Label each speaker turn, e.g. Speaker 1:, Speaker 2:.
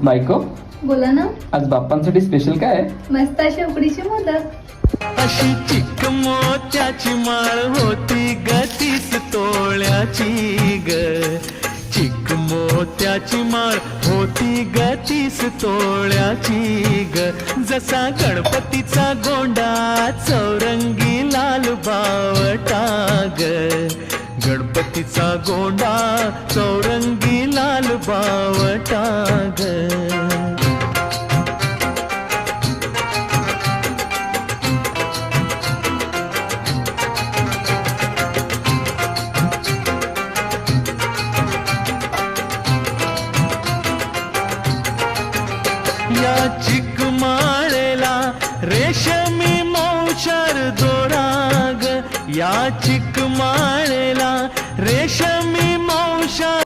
Speaker 1: बायको,
Speaker 2: बोला ना.
Speaker 1: आज बाप्पांसाठी स्पेशल काय आहे?
Speaker 2: मस्त अशी उकडीचे मोदक.
Speaker 3: अशी चिक मोत्याची माळ होती ग 30 तोळ्याची ग. चिक मोत्याची माळ होती ग 30 तोळ्याची ग. जसा गणपतीचा गोंडा चौरंगी लाल बावटा ग. गणपतीचा गोंडा चौरंगी लाल बावटा ग. या चिकमाळेला रेशमी मौशार दोराग. या चिकमाळेला रेशमी मौशार